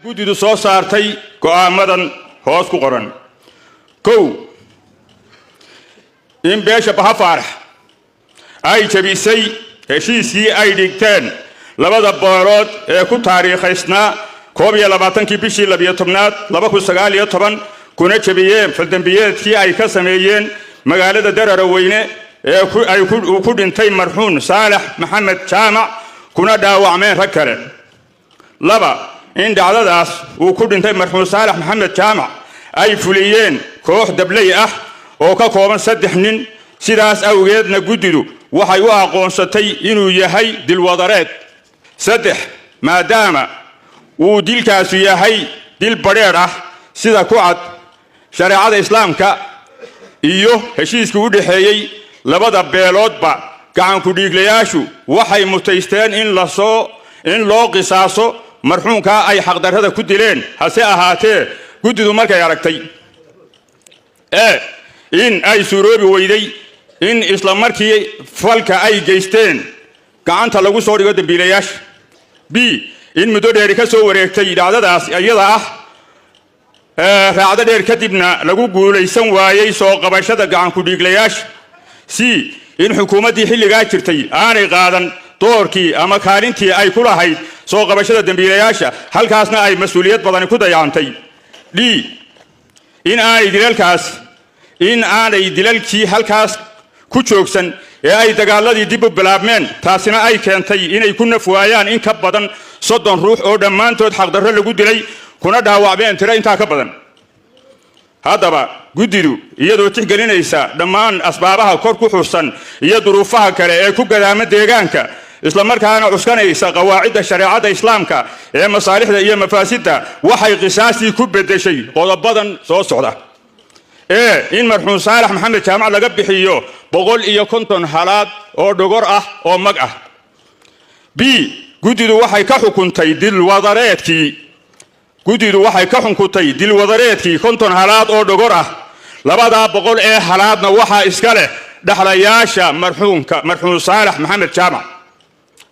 guddidu soo saartay go'aamadan hoos ku qoran. kow in beesha Baha Faarax ay jabisay heshiiskii ay dhigteen labada boolood ee ku taariikhaysnaa 22 bishii 12aad 2019 kuna jabiyeen faldambiyeedkii ay ka sameeyeen magaalada Daraweyne ee ay ku dhintay marxuun Saalax Maxamed Jaamac kuna dhaawacmeen rag kale. laba in dhacdadaas uu ku dhintay marxuun Saalax Maxamed Jaamac ay fuliyeen koox dablay ah oo ka kooban 3 nin sidaas awgeedna guddidu waxay u aqoonsatay inuu yahay dilwadareed. 3 maadaama uu dilkaasi yahay dil badheer ah sida ku cad shariicada islaamka iyo heshiiskii u dhaxeeyay labada beeloodba gacan ku dhiiglayaashu waxay mutaysteen in loo qisaaso marxuunka ay xaqdarrada ku dileen. hase ahaatee guddidu markay aragtay in ay suuroobi weyday in isla markii falka ay geysteen gacanta lagu soo dhigo dambiilayaasha. b in muddo dheer ka soo wareegtay dhacdadaas iyada ah raacdo dheer kadibna lagu guulaysan waayay soo qabashada gacan ku dhiiglayaasha. c in xukuumaddii xilligaa jirtay aanay qaadan doorkii ama kaalintii ay ku lahayd soo qabashada dambiilayaasha halkaasna ay mas'uuliyad badan ku dayacantay. d in aanay dilalkii halkaas ku joogsan ee ay dagaaladii dib u bilaabmeen taasina ay keentay inay ku naf waayaan in ka badan 30 ruux oo dhammaantood xaqdarro lagu dilay kuna dhaawacmeen tiro intaa ka badan. haddaba guddidu iyadoo tixgelinaysa dhammaan asbaabaha kor ku xusan iyo duruufaha kale ee ku gadaama deegaanka isla markaana cuskanaysa qawaacidda shariicada islaamka ee masaalixda iyo mafaasidda waxay qisaastii ku bedeshay qodobadan soo socda. in marxuun Saalax Maxamed Jaamac laga bixiyo 150 halaad oo dhogor ah oo mag ah. b guddidu waxay ka xukuntay dilwadareedkii 50 halaad oo dhogor ah. labada 100 ee halaadna waxa iska leh dhaxlayaasha marxuun Saalax Maxamed Jaamac.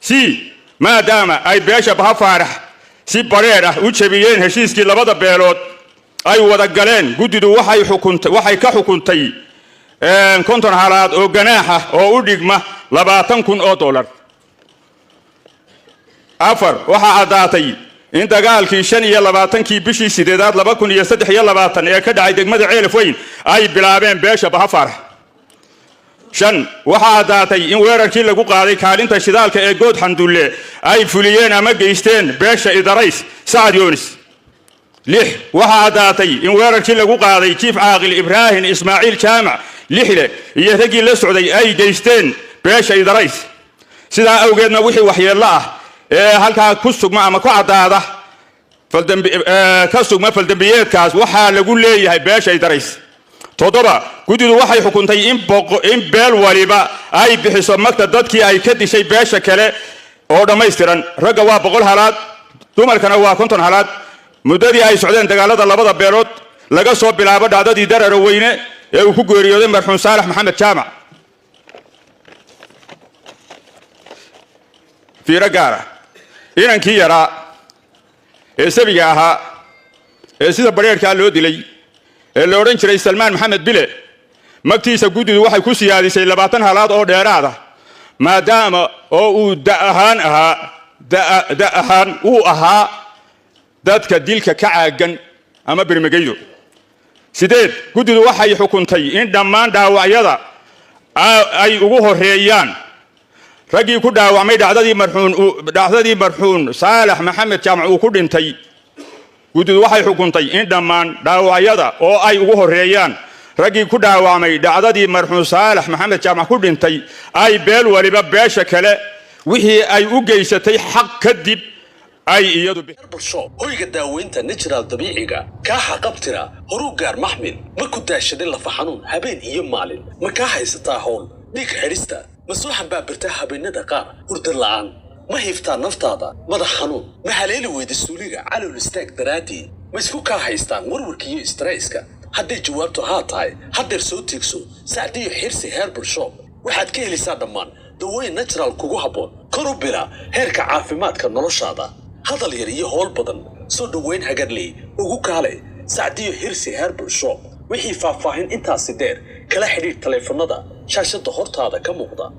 c maadaama ay beesha Baha Faarax si bareer ah u jabiyeen heshiiskii labada beelood ay wada galeen guddidu waxay ka xukuntay 50 halaad oo ganaax ah oo u dhigma $20,000. 4 waxaa caddaatay in dagaalkii 25 bishii 8aad 2023 ee ka dhacay degmada Ceelafweyn ay bilaabeen beesha Baha Faarax. 5 waxaa caddaatay in weerarkii lagu qaaday kaalinta shidaalka ee Good Xandulle ay fuliyeen ama geysteen beesha Idarays Saad Yoonis. 6 waxaa caddaatay in weerarkii lagu qaaday Chief Caaqil Ibraahim Ismaaciil Jaamac lixle iyo raggii la socday ay geysteen beesha Idarays. sidaa awgeedna wixii waxyeello ah ee halkaa ku sugma ama ku caddaada faldambiyeedkaas waxaa lagu leeyahay beesha Idarays. 7 guddidu waxay xukuntay in beel waliba ay bixiso magta dadkii ay ka dishay beesha kale oo dhammaystiran. ragga waa 100 halaad dumarkana waa 50 halaad. muddadii ay socdeen dagaalada labada beelood laga soo bilaabo dhacdadii Daraweyne ee uu ku geeriyooday marxuun Saalax Maxamed Jaamac. fiiro gaar ah inankii yaraa ee sabiga ahaa ee sida bareerkaa loo dilay ee la odhan jiray Salmaan Maxamed Bile magtiisa guddidu waxay ku siyaadisay 20 halaad oo dheeraad ah maadaama oo uu da ahaan uu ahaa dadka dilka ka caagan ama birmagaydo. 8 guddidu waxay xukuntay in dhammaan dhaawacyada ay ugu horeeyaan raggii ku dhaawacmay dhacdadii marxuun Saalax Maxamed Jaamac uu ku dhintay. guddidu waxay xukuntay in dhammaan dhaawacyada oo ay ugu horeeyaan raggii ku dhaawacmay dhacdadii marxuun Saalax Maxamed Jaamac ku dhintay ay beel waliba beesha kale wixii ay u geysatay xaq kadib ay iyadu Herbal hoyga daaweynta natural dabiiciga ka xaqabtira horugaar maxmil ma ku daashadin lafa xanuun habeen iyo maalin ma ka haysataa howl dhiig xirista masuuxan baabirta habeenada qaar hurdo la'aan ma hiftaa naftaada madax xanuun ma haleeli weyda suuliga calool istaag daraadii ma isku ka haystaan warwarka iyo stresska hadday jawaabtu haa tahay haddeer soo tiigso Saadiyo Xirsi Herbal Shop waxaad ka helaysaa dhammaan dawooyin natural kugu habboon kor u bira heerka caafimaadka noloshaada هذا اللي يريه هول بدن صد وين هجرلي وقوكالي سعديو هيرسي هيربل شوب وحي فافاهين انتا سيدير كلا حديد تليفون ندا شاشة هورتا هذا كموضة